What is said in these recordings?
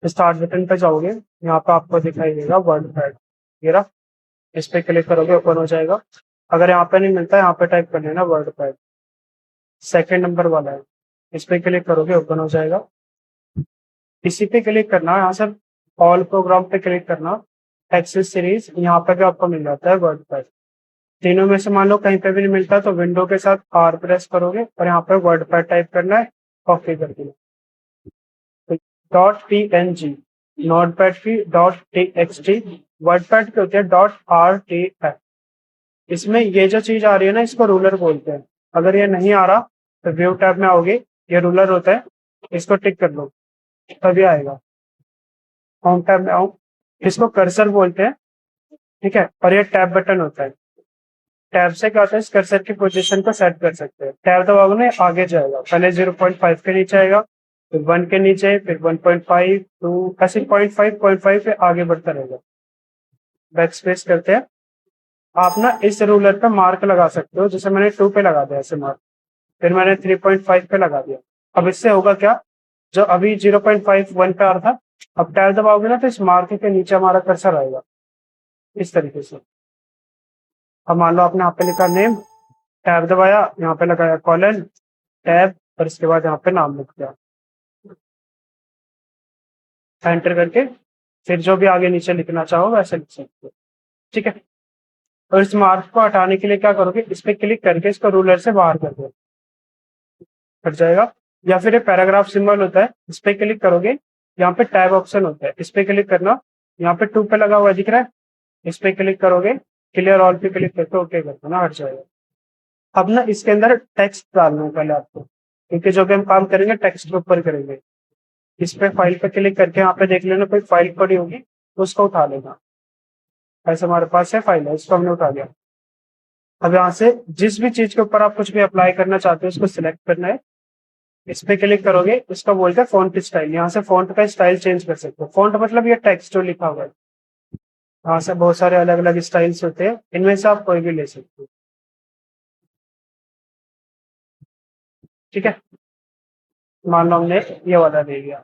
Start button पे जाओगे, यहाँ पे आपको दिखाई देगा वर्ड पैड, ये रहा। इस पे क्लिक करोगे ओपन हो जाएगा। अगर यहाँ पे नहीं मिलता, यहाँ पे टाइप कर लेना वर्ड पैड, सेकेंड नंबर वाला है, इस पे क्लिक करोगे ओपन हो जाएगा। इसी पे क्लिक करना, यहाँ से ऑल प्रोग्राम पे क्लिक करना, एक्सेस सीरीज, यहाँ पे भी आपको मिल जाता है वर्ड पैड। तीनों में से मान लो कहीं पे भी नहीं मिलता तो विंडो के साथ आर प्रेस करोगे और यहाँ पे वर्ड पैड टाइप करना है, कॉपी कर देना। Dot P N G, Notepad की dot T X T, WordPad के होते हैं डॉट आर टी एफ। इसमें ये जो चीज आ रही है ना, इसको रूलर बोलते हैं। अगर ये नहीं आ रहा तो व्यू टैब में आओगे, ये रूलर होता है, इसको टिक कर लो तभी आएगा। होम टैब में आओ, इसको कर्सर बोलते हैं, ठीक है। और ये टैब बटन होता है। टैब से क्या होता है, इस कर्सर की पोजीशन को सेट कर सकते हैं। टैब दबाओगे ना आगे जाएगा, पहले 0.5 के नीचे आएगा, फिर 1 के नीचे, फिर 1.5, 2, ऐसे 0.5 पे आगे बढ़ता रहेगा। बैक स्पेस करते हैं। आप ना इस रूलर पे मार्क लगा सकते हो, जैसे मैंने 2 पे लगा दिया ऐसे मार्क, फिर मैंने 3.5 पे लगा दिया। अब इससे होगा क्या, जो अभी 0.5 1 पे आ रहा था, अब टैब दबाओगे ना तो इस मार्क के नीचे हमारा कर्सर आएगा इस तरीके से। अब मान लो आपने यहाँ पे लिखा नेम, टैब दबाया, यहाँ पे लगाया कॉलन, टैब, और इसके बाद यहाँ पे नाम लिख दिया, एंटर करके फिर जो भी आगे नीचे लिखना चाहो वैसे लिख सकते हो, ठीक है। और इस मार्क को हटाने के लिए क्या करोगे, इस पे क्लिक करके इसको रूलर से बाहर कर दो, हट जाएगा। या फिर ये पैराग्राफ सिंबल होता है, इस पे क्लिक करोगे, यहाँ पे टैब ऑप्शन होता है, इस पे क्लिक करना, यहाँ पे 2 पे लगा हुआ दिख रहा है, इस पे क्लिक करोगे, क्लियर ऑल पे क्लिक करके ओके कर दो ना, हट जाएगा। अब ना इसके अंदर टेक्स्ट डालना है पहले आपको, क्योंकि जो भी हम काम करेंगे टेक्स्ट के ऊपर करेंगे। इस पे फाइल पे क्लिक करके यहाँ पे देख लेना, कोई फाइल पड़ी होगी तो उसको उठा लेना। ऐसे हमारे पास है फाइल है, इसको हमने उठा लिया। अब यहाँ से जिस भी चीज के ऊपर आप कुछ भी अप्लाई करना चाहते हो उसको सिलेक्ट करना है, इस पे क्लिक करोगे, इसका बोलते हैं फॉन्ट स्टाइल। यहाँ से फॉन्ट का स्टाइल चेंज कर सकते हो। फॉन्ट मतलब ये टेक्स्ट जो लिखा हुआ है, यहाँ से बहुत सारे अलग अलग स्टाइल्स होते हैं, इनमें से आप कोई भी ले सकते हो, ठीक है। मान लो हमने ये वाला ले लिया।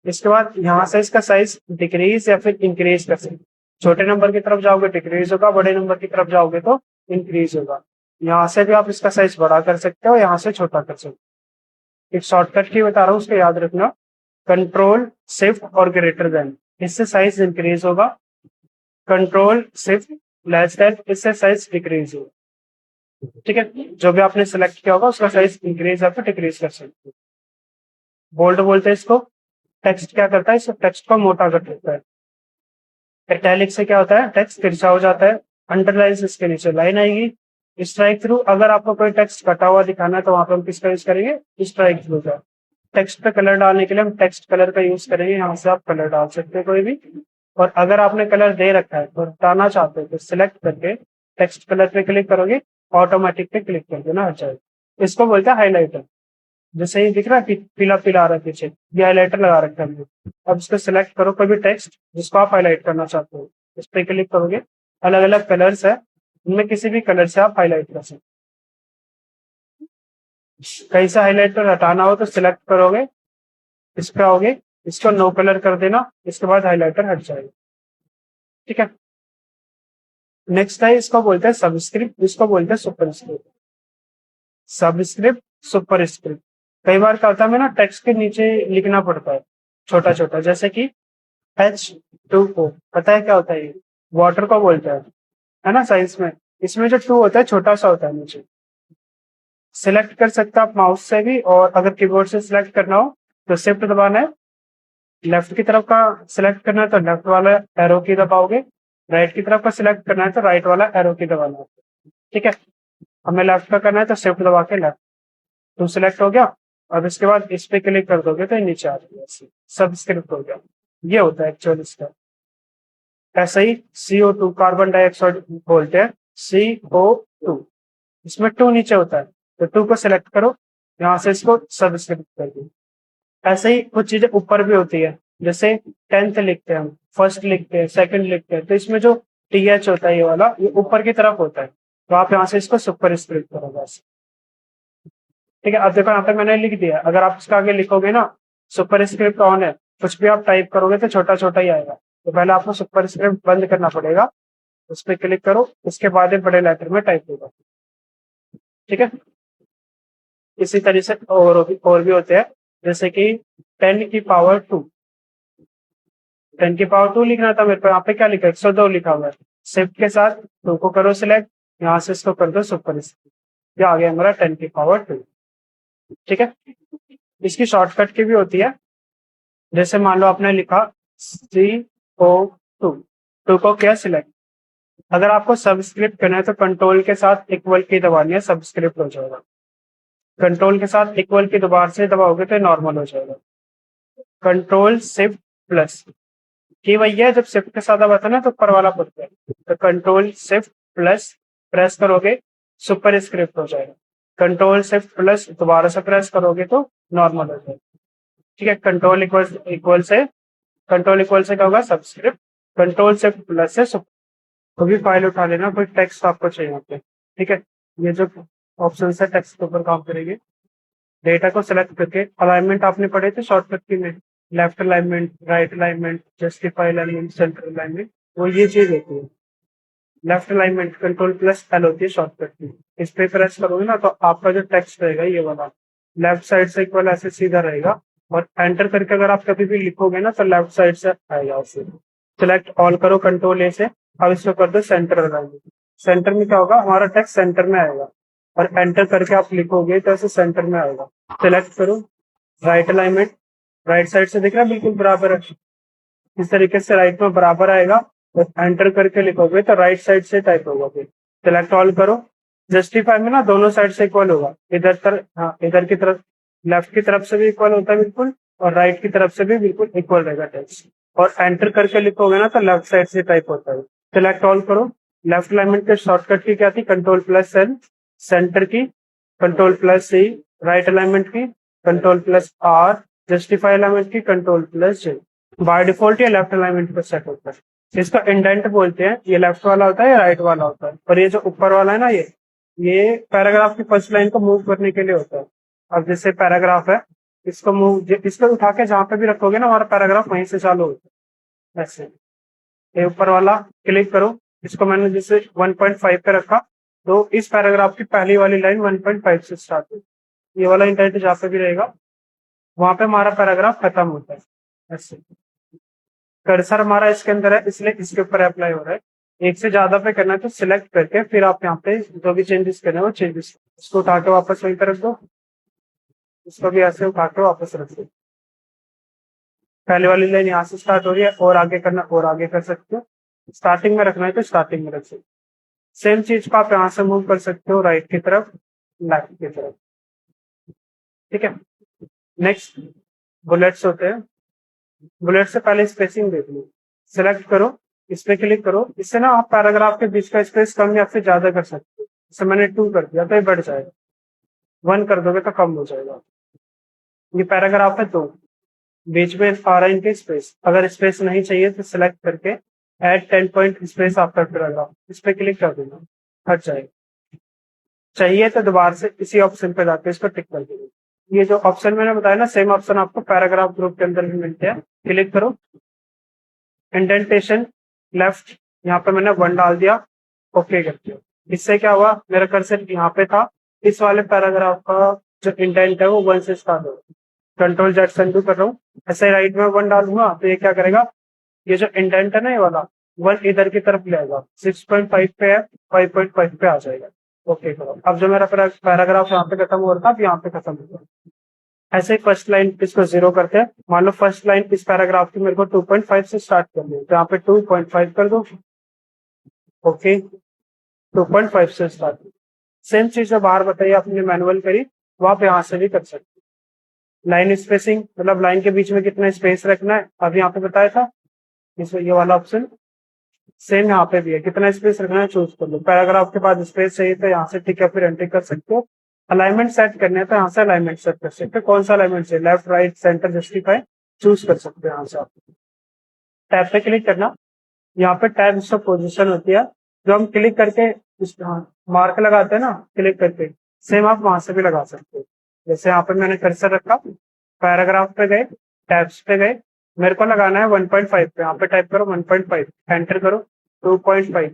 इसके बाद यहाँ से इसका साइज डिक्रीज या फिर इंक्रीज कर सकते हो। छोटे नंबर की तरफ जाओगे डिक्रीज होगा, बड़े नंबर की तरफ जाओगे तो इंक्रीज होगा। यहाँ से भी आप इसका साइज बड़ा कर सकते हो, यहाँ से छोटा कर सकते हो। एक शॉर्टकट की बता रहा हूँ, उसको याद रखना, कंट्रोल शिफ्ट और ग्रेटर देन, इससे साइज इंक्रीज होगा। कंट्रोल शिफ्ट लेस देन, इससे साइज डिक्रीज होगा, ठीक है। जो भी आपने सिलेक्ट किया होगा उसका साइज इंक्रीज या फिर डिक्रीज कर सकते हो। बोल्ड बोलते हैं इसको। टेक्स्ट क्या करता है, इस टेक्स्ट को मोटा कर देता है। इटैलिक से क्या होता है, टेक्स्ट तिरछा हो जाता है। अंडरलाइन से इसके नीचे लाइन आएगी। स्ट्राइक थ्रू, अगर आपको कोई टेक्स्ट कटा हुआ दिखाना है तो वहां पर हम किसका यूज करेंगे, स्ट्राइक थ्रू का। टेक्स्ट पे कलर डालने के लिए हम टेक्स्ट कलर का यूज करेंगे, यहाँ से आप कलर डाल सकते हैं कोई भी। और अगर आपने कलर दे रखा है तो हटाना चाहते हो तो सिलेक्ट करके टेक्स्ट कलर पे क्लिक करोगे, ऑटोमेटिक पे क्लिक कर देना, हट जाएगा। इसको बोलते हैं हाईलाइटर। जैसे ये दिख रहा है पीला पीला आ रहा है पीछे, ये हाईलाइटर लगा रखा है हमने। अब इसको सिलेक्ट करो, कोई भी टेक्स्ट जिसको आप हाईलाइट करना चाहते हो, इस पे क्लिक करोगे, अलग अलग कलर्स है, इनमें किसी भी कलर से आप हाईलाइट कर सकते हो। कहीं से हाईलाइटर हटाना हो तो सिलेक्ट करोगे, इस पे आओगे, इसको नो कलर कर देना, इसके बाद हाईलाइटर हट जाएगा, ठीक है। नेक्स्ट है, इसको बोलते हैं सबस्क्रिप्ट, इसको बोलते हैं सुपरस्क्रिप्ट। सबस्क्रिप्ट, सुपरस्क्रिप्ट, कई बार क्या होता है हमें ना टेक्स्ट के नीचे लिखना पड़ता है छोटा छोटा, जैसे कि H2O, पता है क्या होता है, ये वाटर को बोलते हैं, है ना साइंस में। इसमें जो 2 होता है छोटा सा होता है नीचे। सिलेक्ट कर सकते हो आप माउस से भी, और अगर कीबोर्ड से सिलेक्ट करना हो तो शिफ्ट दबाना है। लेफ्ट की तरफ का सिलेक्ट करना है तो लेफ्ट वाला एरो की दबाओगे, राइट की तरफ का सिलेक्ट करना है तो राइट वाला एरो की दबाना है, ठीक है। हमें लेफ्ट का करना है तो शिफ्ट दबा के लेफ्ट, तो सिलेक्ट हो गया। अब इसके बाद इस पे क्लिक कर दोगे तो ये नीचे आ जाएगा, सबस्क्रिप्ट हो गया। ये होता है एक्चुअल इसका। ऐसा ही CO2, कार्बन डाइऑक्साइड बोलते हैं, CO2, इसमें 2 नीचे होता है तो 2 को सिलेक्ट करो, यहाँ से इसको सबस्क्रिप्ट कर दो। ऐसे ही कुछ चीजें ऊपर भी होती है, जैसे 10th लिखते हैं हम, फर्स्ट लिखते हैं, सेकंड लिखते हैं, तो इसमें जो TH होता है ये वाला, ये ऊपर की तरफ होता है, तो आप यहाँ से इसको सुपर स्क्रिप्ट करो बस, ठीक है। अब देखो यहाँ पे मैंने लिख दिया, अगर आप इसका आगे लिखोगे ना सुपर स्क्रिप्ट ऑन है कुछ भी आप टाइप करोगे तो छोटा छोटा ही आएगा। तो पहले आपको सुपरस्क्रिप्ट बंद करना पड़ेगा, उस पर क्लिक करो, उसके बाद ये बड़े लेटर में टाइप होगा। ठीक है, इसी तरह से और भी होते हैं, जैसे कि 10 की पावर 2, 10 की पावर 2 लिखना था मेरे को, यहाँ पे क्या लिखा है 102 लिखा हुआ है। शिफ्ट के साथ 2 को करो सिलेक्ट, यहाँ से इसको कर दो सुपर, ये आ गया हमारा 10 की पावर 2। ठीक है, इसकी शॉर्टकट की भी होती है, जैसे मान लो आपने लिखा CO2, 2 को क्या सिलेक्ट, अगर आपको सबस्क्रिप्ट करना है तो कंट्रोल के साथ इक्वल की दबानी है, सबस्क्रिप्ट हो जाएगा। कंट्रोल के साथ इक्वल की दोबारा से दबाओगे तो नॉर्मल हो जाएगा। कंट्रोल शिफ्ट प्लस की भैया, जब शिफ्ट के साथ दबाते ना तो ऊपर वाला पड़ता है, तो कंट्रोल शिफ्ट प्लस प्रेस करोगे सुपर स्क्रिप्ट हो जाएगा। कंट्रोल शिफ्ट प्लस दोबारा से प्रेस करोगे तो नॉर्मल हो जाएगा। ठीक है, कंट्रोल इक्वल से क्या होगा सबस्क्रिप्ट, कंट्रोल शिफ्ट प्लस से सुपर। तो भी फाइल उठा लेना, कोई टेक्स्ट आपको चाहिए यहाँ पे। ठीक है, ये जो ऑप्शन है टेक्स्ट के ऊपर काम करेंगे। डेटा को सिलेक्ट करके अलाइनमेंट आपने पढ़े थे शॉर्टकट की में, left alignment, right alignment, justify alignment, centre alignment, वो ये चीज होती है। Left alignment control plus L होती है शॉर्टकट की, इस पे प्रेस करोगे ना तो आपका जो टेक्स्ट रहेगा ये वाला लेफ्ट साइड से इक्वल ऐसे सीधा रहेगा, और एंटर करके अगर आप कभी भी लिखोगे ना तो लेफ्ट साइड से आएगा ऐसे। सिलेक्ट ऑल करो कंट्रोल ए से, अब इसको कर दो सेंटर अलाइनमेंट। सेंटर में क्या होगा, हमारा टेक्स्ट सेंटर में आएगा, और एंटर करके आप लिखोगे तो ऐसे सेंटर में आएगा। सिलेक्ट करो राइट अलाइनमेंट, राइट साइड से दिख रहा है बिल्कुल बराबर है, इस तरीके से राइट में बराबर आएगा, और एंटर करके लिखोगे तो राइट साइड से टाइप होगा। फिर सिलेक्ट ऑल करो, जस्टिफाई में ना दोनों साइड से इक्वल होगा, इधर की तरफ, लेफ्ट की तरफ से भी इक्वल होता है बिल्कुल, और राइट की तरफ से भी बिल्कुल इक्वल रहेगा टेक्स्ट, और एंटर करके लिखोगे ना तो लेफ्ट साइड से टाइप होता है। सिलेक्ट ऑल करो, लेफ्ट अलाइनमेंट के शॉर्टकट की क्या थी, कंट्रोल प्लस एल, सेंटर की control plus C, right alignment की control plus R, justify alignment की control plus J. By default ये लेफ्ट अलाइनमेंट पर सेट होता है, इसका इंडेंट बोलते हैं। ये लेफ्ट वाला होता है या राइट वाला होता है, और ये जो ऊपर वाला है ना ये पैराग्राफ की फर्स्ट लाइन को मूव करने के लिए होता है। अब जैसे पैराग्राफ है, इसको उठा के जहां पे भी रखोगे ना हमारा पैराग्राफ वहीं से चालू होता है ऐसे। ये ऊपर वाला क्लिक करो, इसको मैंने जैसे 1.5 पे रखा, तो इस पैराग्राफ की पहली वाली लाइन 1.5 से स्टार्ट होगी। ये वाला इंडेंट जहाँ पे भी रहेगा वहां पे हमारा पैराग्राफ खत्म होता है ऐसे। कर्सर हमारा इसके अंदर है इसलिए इसके ऊपर अप्लाई हो रहा है। एक से ज्यादा पे करना है तो सिलेक्ट करके फिर आप यहाँ पे जो भी चेंजेस करना है वो चेंजेस, इसको उठा के वापस वहीं पे रख दो, इसको भी ऐसे उठा के वापस रख दो। पहले वाली लाइन यहाँ से स्टार्ट हो रही है, और आगे करना और आगे कर सकते हो, स्टार्टिंग में रखना है तो स्टार्टिंग में रख सकते हो। सेम चीज को आप यहाँ से मूव कर सकते हो राइट की तरफ, लेफ्ट की तरफ। ठीक है, नेक्स्ट बुलेट्स होते हैं। बुलेट से पहले स्पेसिंग देख लो, सिलेक्ट करो, इस पे क्लिक करो, इससे ना आप पैराग्राफ के बीच का स्पेस कम या फिर ज्यादा कर सकते हो। जैसे मैंने 2 कर दिया तो ये बढ़ जाएगा, 1 कर दोगे तो कम हो जाएगा। ये पैराग्राफ है तो बीच में आ रहा है इनके स्पेस, अगर स्पेस नहीं चाहिए तो सिलेक्ट करके add 10 point space after paragraph, इस पे क्लिक कर देना, हट जाएगा। चाहिए तो दोबारा से इसी ऑप्शन पे जाके इसको टिक कर देना। ये जो ऑप्शन मैंने बताया ना सेम ऑप्शन आपको पैराग्राफ ग्रुप के अंदर भी मिलते हैं। क्लिक करो, इंडेंटेशन लेफ्ट, यहाँ पे मैंने 1 डाल दिया, ओके करते हो। इससे क्या हुआ, मेरा कर्सर यहाँ पे था, इस वाले पैराग्राफ का जो इंडेंट है वो 1 से स्टार्ट होगा। कंट्रोल जेड से अनडू कर रहा हूँ, ऐसे राइट में 1 डालूंगा तो ये क्या करेगा, ये जो इंडेंट है ना ये वाला 1 इधर की तरफ ले आएगा, 6.5 पे है 5.5 पे आ जाएगा। ओके करो, अब जो मेरा पैराग्राफ यहाँ पे खत्म हो रहा था अब यहाँ पे खत्म हो गया। ऐसे ही फर्स्ट लाइन इसको 0 करते हैं, मान लो फर्स्ट लाइन इस पैराग्राफ की मेरे को 2.5 से स्टार्ट करनी है तो यहाँ पे 2.5 कर दो, ओके 2.5 से स्टार्ट। सेम चीज जो बाहर बताइए आपने मैनुअल करी वो आप यहाँ से भी कर सकते। लाइन स्पेसिंग मतलब लाइन के बीच में कितना स्पेस रखना है, अब यहाँ पे बताया था इसमें ये वाला ऑप्शन सेम यहाँ पे भी है, कितना स्पेस रखना है चूज कर लो। पैराग्राफ के बाद स्पेस चाहिए तो यहाँ से ठीक है फिर एंट्री कर सकते हो। अलाइनमेंट सेट करने हैं तो यहाँ से अलाइनमेंट सेट कर सकते हो, कौन सा अलाइनमेंट चाहिए, left right centre justify choose कर सकते हो। यहाँ से आप टैब पे क्लिक करना, यहाँ पे टैब इसका पोजीशन होती है, जो हम क्लिक करके मार्क लगाते हैं ना क्लिक करके, सेम आप वहां से भी लगा सकते हो। जैसे यहाँ पे मैंने कर्सर रखा, पैराग्राफ पे गए, टैब्स पे गए, मेरे को लगाना है 1.5 पे, यहाँ पे टाइप करो 1.5, एंटर करो 2.5,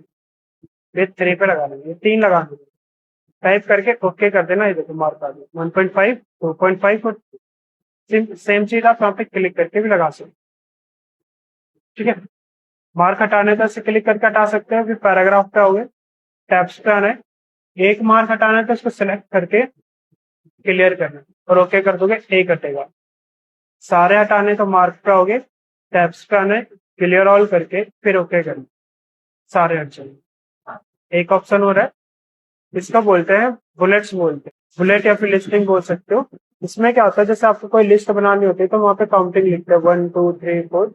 ये 3 पे लगाना है, ये 3 लगाना है, टाइप करके ओके कर देना। ये देखो मार्क आ गया 1.5, 2.5 और सेम चीज आप यहाँ पे क्लिक करके भी लगा सकते, ठीक है। मार्क हटाने तो ऐसे क्लिक करके हटा सकते हैं। फिर पैराग्राफ पे आओगे, टैब्स पे आना है, एक मार्क हटाना है तो उसको सिलेक्ट करके क्लियर करना है और ओके कर दोगे, एक हटेगा। सारे हटाने तो मार्क पे आओगे, टैब्स पे आना है, क्लियर ऑल करके फिर ओके करना, सारे हट जाएंगे। एक ऑप्शन हो रहा है, इसका बोलते हैं बुलेट्स बोलते हैं, बुलेट या फिर लिस्टिंग बोल सकते हो। इसमें क्या होता है, जैसे आपको कोई लिस्ट बनानी होती है तो वहां पे काउंटिंग लिखते हैं 1 2 3 4।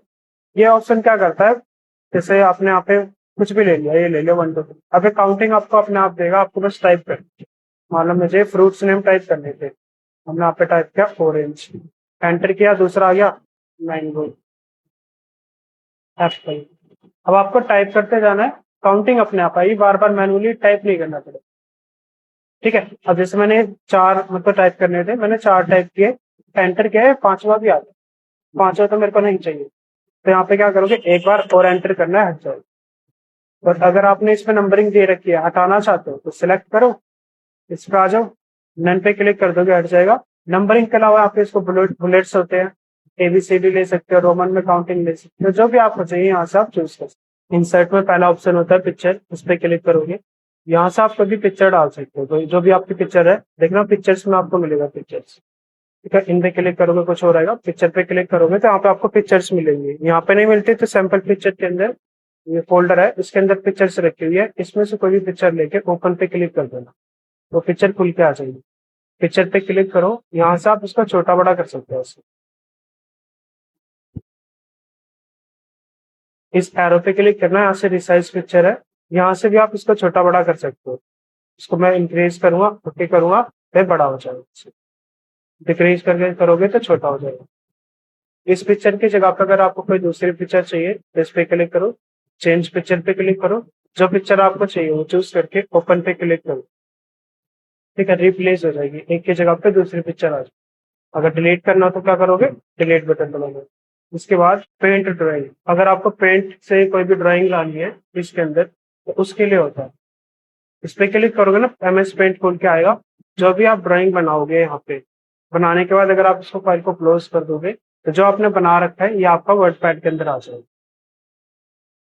ये ऑप्शन क्या करता है, जैसे आपने यहाँ पे कुछ भी ले लिया, ये ले लिया 1 2 3, अब काउंटिंग आपको अपने आप देगा, आपको बस टाइप कर, मान लो मुझे फ्रूट्स नेम टाइप करने थे, हमने यहाँ पे टाइप किया ऑरेंज, एंटर किया, दूसरा आ गया मैंगो, एप्पल। अब आपको टाइप करते जाना है, काउंटिंग अपने आप आई, बार बार मैनुअली टाइप नहीं करना पड़ेगा, ठीक है। अब जैसे मैंने 4 मतलब टाइप करने थे, मैंने 4 टाइप किए, एंटर किया है, 5वां भी आ गया, 5वां तो मेरे को नहीं चाहिए, तो यहाँ पे क्या करोगे, एक बार और एंटर करना है, हट जाएगा। और अगर आपने इसमें नंबरिंग दे रखी है, हटाना चाहते हो तो सिलेक्ट करो, इस पे आ जाओ, नन पे क्लिक कर दोगे, हट जाएगा। नंबरिंग के अलावा आप इसको बुलेट्स होते हैं, ABCD ले सकते हो, रोमन में काउंटिंग ले सकते हो, जो भी आपको चाहिए यहाँ से आप चूज कर सकते हो। इंसर्ट में पहला ऑप्शन होता है पिक्चर, उस पर क्लिक करोगे, यहाँ से आप कभी पिक्चर डाल सकते हो, तो जो भी आपकी पिक्चर है, देखना पिक्चर्स में आपको मिलेगा पिक्चर्स, ठीक है। इन पे क्लिक करोगे कुछ हो रहेगा, पिक्चर पे क्लिक करोगे तो यहाँ पे आपको पिक्चर्स मिलेंगे, यहाँ पे नहीं मिलती तो सैंपल पिक्चर के अंदर ये फोल्डर है, इसके अंदर पिक्चर्स रखी हुई है, इसमें से कोई भी पिक्चर लेके ओपन पे क्लिक कर देना, तो पिक्चर खुल के आ जाएगी। पिक्चर पे क्लिक करो, यहाँ से आप इसको छोटा बड़ा कर सकते हो, इस एरो पे क्लिक करना है, यहाँ से रिसाइज पिक्चर है, यहाँ से भी आप इसको छोटा बड़ा कर सकते हो। इसको मैं इंक्रीज करूंगा, ओके करूंगा, फिर बड़ा हो जाएगा, डिक्रीज करके करोगे तो छोटा हो जाएगा। इस पिक्चर की जगह पर अगर आपको कोई दूसरी पिक्चर चाहिए तो इस पे क्लिक करो, चेंज पिक्चर पे क्लिक करो, जो पिक्चर आपको चाहिए वो चूज करके ओपन पे क्लिक करो, ठीक है, रिप्लेस हो जाएगी, एक की जगह पे दूसरी पिक्चर आ जाए। अगर डिलीट करना हो तो क्या करोगे, डिलीट बटन दबाओगे। उसके बाद पेंट ड्राइंग, अगर आपको पेंट से कोई भी ड्राइंग लानी है इसके अंदर तो उसके लिए होता है, इस पे क्लिक करोगे ना, MS पेंट खोल के आएगा, जो भी आप ड्राइंग बनाओगे यहाँ पे, बनाने के बाद अगर आप इसको फाइल को क्लोज कर दोगे तो जो आपने बना रखा है ये आपका वर्ड पैड के अंदर आ जाएगा।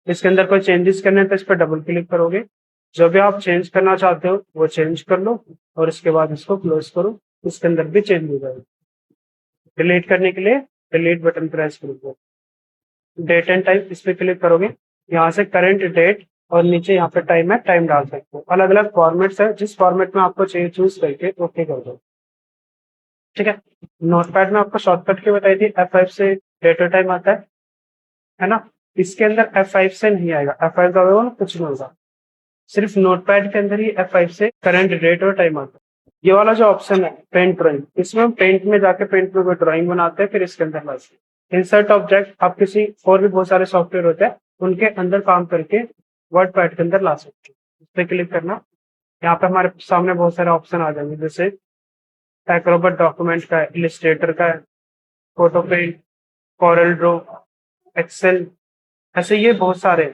इसके अंदर कोई चेंजेस करने हैं तो इस पर डबल क्लिक करोगे, जो भी आप चेंज करना चाहते हो वो चेंज कर लो और इसके बाद इसको क्लोज करो, इसके अंदर भी चेंज हो जाएगा। डिलीट करने के लिए डिलीट बटन प्रेस करोगे, डेट एंड टाइम इस पे क्लिक करोगे, यहाँ से करंट डेट और नीचे यहाँ पे टाइम है, टाइम डाल सकते हो, अलग अलग फॉर्मेट्स है, जिस फॉर्मेट में आपको चाहिए चूज करके ओके कर दो, ठीक है। नोटपैड में आपको शॉर्टकट की बताई थी, F5 से डेट और टाइम आता है ना, इसके अंदर F5 से नहीं आएगा, F5 दबाओगे ना कुछ नहीं होगा, सिर्फ नोटपैड के अंदर ही F5 से करंट डेट और टाइम आता है। ये वाला जो ऑप्शन है पेंट ड्राइंग, इसमें हम पेंट में जाके पेंट में कोई ड्राइंग बनाते हैं, फिर इसके अंदर लाते हैं। इंसर्ट ऑब्जेक्ट आप किसी और भी बहुत सारे सॉफ्टवेयर होते हैं उनके अंदर काम करके वर्ड पैड के अंदर ला सकते हैं। इस पर क्लिक करना, यहाँ पे हमारे सामने बहुत सारे ऑप्शन आ जाएंगे, जैसे एक्रोबैट डॉक्यूमेंट का है, इलिस्ट्रेटर का है, Photo Paint, Corel draw, Excel, ऐसे ये बहुत सारे,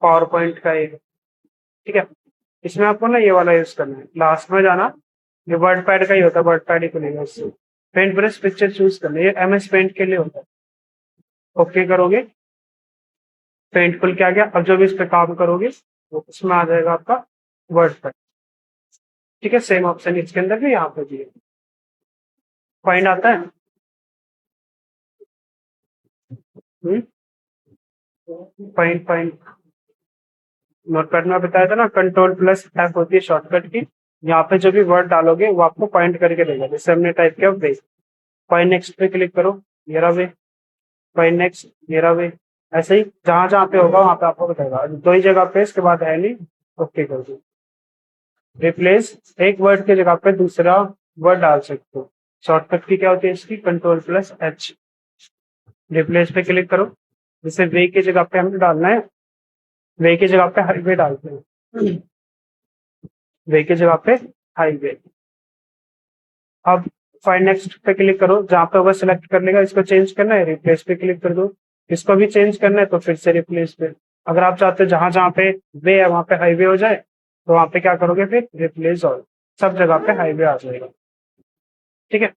पावर पॉइंट का है, ठीक है। इसमें आपको ना ये वाला यूज करना है, लास्ट में जाना, ये वर्ड पैड का ही होता है, वर्ड पैड ही खुलेगा इससे। पेंट ब्रश पिक्चर चूज करना है, ये MS पेंट के लिए होता है, ओके करोगे, पेंट खुल के आ गया। अब जो भी इस पे काम करोगे वो इसमें आ जाएगा आपका वर्ड पैड, ठीक है। सेम ऑप्शन इसके अंदर भी यहाँ पे भी है, फाइंड आता है, फाइंड फाइंड नोटपैड में बताया था ना, Ctrl+F होती है शॉर्टकट की, यहाँ पे जो भी वर्ड डालोगे वो आपको पॉइंट करके देगा, जैसे हमने टाइप किया वे, फाइंड नेक्स्ट पे क्लिक करो, मेरा वे, फाइंड नेक्स्ट, मेरा वे, ऐसे ही जहां जहां पे होगा वहां पे आपको बताएगा, दो ही जगह पे, इसके बाद है नहीं, ओके कर दो। रिप्लेस, एक वर्ड की जगह पे दूसरा वर्ड डाल सकते हो, शॉर्टकट की क्या होती है इसकी, Ctrl+H। रिप्लेस पे क्लिक करो, जैसे वे की जगह पे हमें डालना है, वे की जगह पे हाईवे डालते हैं, वे की जगह पे हाईवे। अब फाइंड नेक्स्ट पे क्लिक करो, जहाँ पे होगा सिलेक्ट कर लेगा, इसको चेंज करना है रिप्लेस पे क्लिक कर दो, इसको भी चेंज करना है तो फिर से रिप्लेस पे। अगर आप चाहते हो जहां जहाँ पे वे है वहां पे हाईवे हो जाए तो वहां पे क्या करोगे फिर रिप्लेस ऑल, सब जगह पे हाईवे आ जाएगा। ठीक है,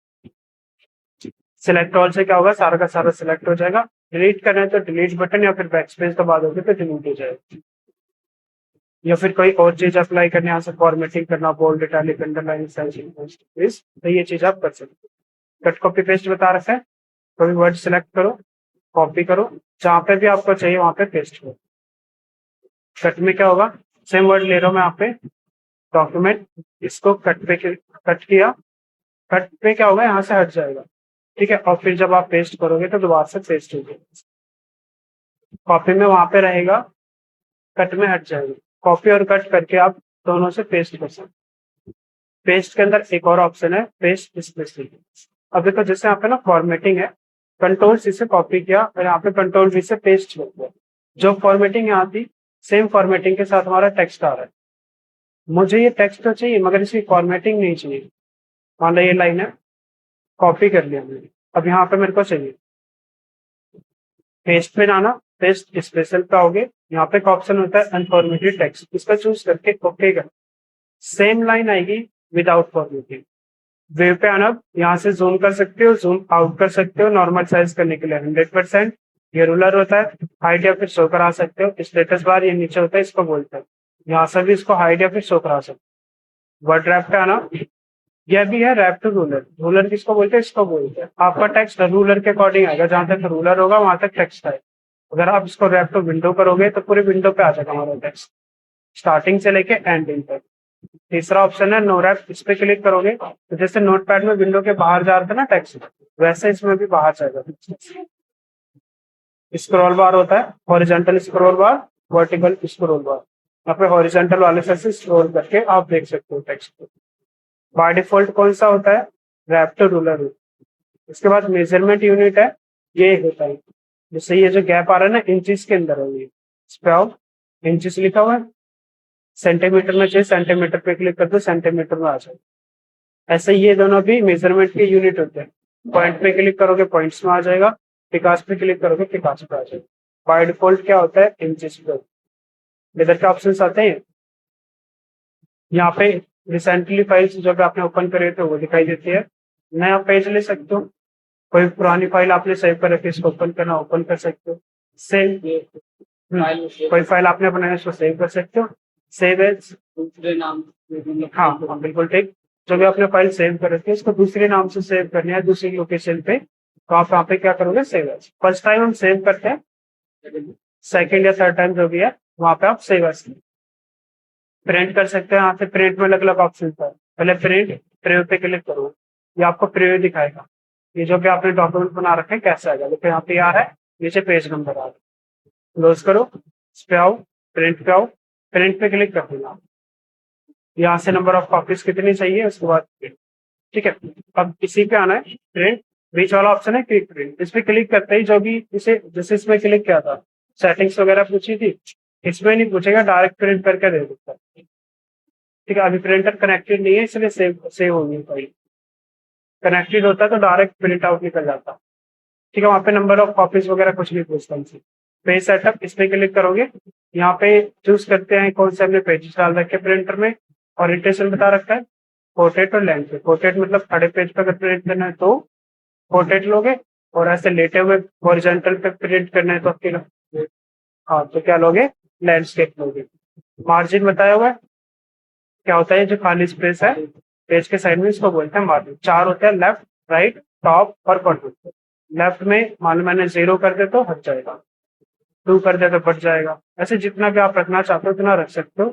सिलेक्ट ऑल से क्या होगा, सारा का सारा सिलेक्ट हो जाएगा। डिलीट करना है तो डिलीट बटन या फिर बैक स्पेस दबा दोगे तो डिलीट हो जाएगा। या फिर कोई और चीज अप्लाई करने, यहाँ से फॉर्मेटिंग करना, बोल्ड इटैलिक अंडरलाइन तो ये चीज आप कर सकते हो। कट कॉपी पेस्ट बता रखा है, कोई वर्ड सिलेक्ट करो, कॉपी करो, जहां पे भी आपको चाहिए वहां पे पेस्ट करो। कट में क्या होगा, सेम वर्ड ले रहा हूं मैं यहाँ पे, डॉक्यूमेंट, इसको कट पे कट किया, कट पे क्या होगा यहाँ से हट जाएगा। ठीक है, और फिर जब आप पेस्ट करोगे तो दोबारा से पेस्ट हो जाएगा। कॉपी में वहां पे रहेगा, कट में हट जाएगा। कॉपी और कट करके आप दोनों से पेस्ट कर सकते। पेस्ट के अंदर एक और ऑप्शन है पेस्ट स्पेसिफिक। अब देखो जैसे यहाँ पे ना फॉर्मेटिंग है, कंट्रोल सी से कॉपी किया और यहाँ पे कंट्रोल वी से पेस्ट कर दिया। जो फॉर्मेटिंग यहाँ थी सेम फॉर्मेटिंग के साथ हमारा टेक्स्ट आ रहा है। मुझे ये टेक्स्ट तो चाहिए मगर इसकी फॉर्मेटिंग नहीं चाहिए। मान लो ये लाइन है, कॉपी कर लिया मैंने, अब यहाँ पे मेरे को चाहिए, पेस्ट पे जाना, पेस्ट स्पेशल पे आओगे, यहाँ पे एक ऑप्शन होता है अनफॉर्मेटेड टेक्स्ट, इसका चूज करके ओके कर, सेम लाइन आएगी विदाउट फॉर्मेटिंग। वेव पे आना, यहाँ से जूम कर सकते हो, जूम आउट कर सकते हो, नॉर्मल साइज करने के लिए 100%। ये रूलर होता है, हाइड या फिर शो करा सकते हो। स्टेटस बार ये नीचे होता है, इसको बोलते हैं, यहाँ से भी इसको हाइड या फिर शो करा सकते हो। वर्ड रैप पे आना, यह भी है रैप टू रूलर। रूलर किसको बोलते हैं, इसको बोलते हैं आपका टेक्स्ट रूलर के अकॉर्डिंग आएगा, जहां तक रूलर होगा वहां तक टेक्स्ट आएगा। अगर आप इसको रैप टू विंडो करोगे तो पूरे विंडो पे आ जाएगा हमारा टेक्स्ट, स्टार्टिंग से लेके एंडिंग तक। तीसरा ऑप्शन है नो रैप, इस पे क्लिक करोगे तो जैसे नोटपैड में विंडो के बाहर जा रहा था ना टेक्स्ट, वैसे इसमें भी बाहर जाएगा। स्क्रॉल बार होता है, हॉरिजॉन्टल स्क्रॉल बार, वर्टिकल स्क्रॉल बार। यहाँ पे हॉरिजॉन्टल वाले से स्क्रॉल करके आप देख सकते हो टेक्स्ट को। बाय डिफॉल्ट कौन सा होता है, रैप टू रूलर। इसके बाद मेजरमेंट यूनिट है, ये होता है जैसे ये जो गैप आ रहा है ना इंचेस के अंदर है, ये इस पे आओ, इंचेस लिखा हुआ है, सेंटीमीटर में चाहिए सेंटीमीटर पे क्लिक कर दो, सेंटीमीटर में आ जाए। ऐसे ये दोनों भी मेजरमेंट के यूनिट होते हैं। पॉइंट पे क्लिक करोगे पॉइंट्स में आ जाएगा, पिकास पे क्लिक करोगे पिकास पे आ जाएगा। बाय डिफॉल्ट क्या होता है इंचेस पे। इधर के ऑप्शन आते हैं, यहाँ पे रिसेंटली फाइल्स जो भी आपने ओपन करे थे वो दिखाई देती है। नया पेज ले सकते हो, कोई पुरानी फाइल आपने सेव कर रखी है इसको ओपन करना, ओपन कर सकते हो। सेव कोई फाइल आपने बनाया इसको सेव कर सकते हो, सेव एज दूसरे नाम। हाँ बिल्कुल ठीक, जो भी आपने फाइल सेव कर रखी है इसको दूसरे नाम से सेव करनी है दूसरी लोकेशन पे, तो आप यहाँ पे क्या करोगे सेव एज। फर्स्ट टाइम हम सेव करते हैं, सेकंड या थर्ड टाइम जो भी है वहां पे आप सेव एज प्रिंट कर सकते हैं। यहाँ पे प्रिंट में अलग अलग ऑप्शन है, पहले प्रिंट प्रीव्यू पे क्लिक करो, ये आपको प्रीव्यू दिखाएगा, ये जो भी आपने डॉक्यूमेंट बना रखे हैं कैसे आएगा। देखो यहाँ पे आ रहा है, नीचे पेज नंबर आ रहा है। क्लोज करो, इस पे आओ, प्रिंट पे आओ, प्रिंट पे क्लिक कर देना, यहाँ से नंबर ऑफ कॉपीज कितनी चाहिए उसके बाद प्रिंट। ठीक है, अब इसी पे आना है प्रिंट, बीच वाला ऑप्शन है क्विक प्रिंट, इस पे क्लिक करते ही जो भी इसे जैसे इसमें क्लिक किया था सेटिंग्स वगैरह पूछी थी, इसमें नहीं पूछेगा, डायरेक्ट प्रिंट करके दे देता है। ठीक है, अभी प्रिंटर कनेक्टेड नहीं है इसलिए सेव होगी फाइल, कनेक्टेड होता है तो डायरेक्ट प्रिंट आउट निकल जाता। ठीक है, वहाँ पे नंबर ऑफ कॉपीज वगैरह कुछ नहीं पूछता हमसे। पेज सेटअप, इस पे क्लिक करोगे, यहाँ पे चूज करते हैं कौन से हमने पेजेस डाल रखे प्रिंटर में, ओरिएंटेशन बता रखा है पोर्ट्रेट और लैंडस्केप। पोर्ट्रेट मतलब खड़े पेज पर अगर प्रिंट करना है तो पोर्ट्रेट लोगे, और ऐसे लेटे हुए हॉरिजॉन्टल पे प्रिंट करना है तो आपके हाँ तो क्या लोगे, लैंडस्केप लोगे। मार्जिन बताया हुआ है, क्या होता है जो खाली स्पेस है पेज के साइड में इसको बोलते हैं मार्जिन। 4 होते हैं, लेफ्ट, राइट, टॉप और बॉटम। लेफ्ट में मान लो मैंने 0 कर दे तो हट जाएगा, 2 कर दे तो बढ़ जाएगा, ऐसे जितना भी आप रखना चाहते हो उतना रख सकते हो।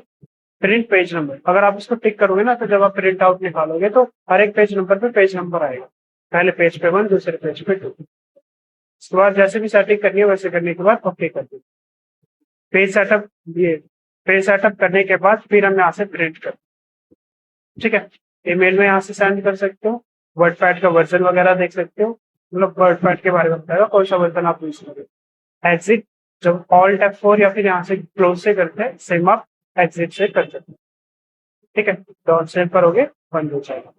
प्रिंट पेज नंबर, अगर आप इसको टिक करोगे ना तो जब आप प्रिंट आउट निकालोगे तो हर एक पेज नंबर पे पेज नंबर आएगा, पहले पेज पे 1, दूसरे पेज पे 2। इसके बाद जैसे भी सेटिंग करनी है वैसे करने के बाद ओके कर दो। पेज सेटअप, ये पेज सेटअप करने के बाद फिर हम यहाँ से प्रिंट कर, ठीक है, ईमेल में यहाँ से सेंड कर सकते हो, वर्डपैड का वर्जन वगैरह देख सकते हो, मतलब वर्डपैड के बारे में बताएगा कौन सा वर्जन आप यूज करोगे। एग्जिट, जब ऑल्ट F4 या फिर यहाँ से क्लोज से करते हैं सेम आप एग्जिट से कर सकते हैं। ठीक है, डॉट सेव करोगे बंद हो जाएगा।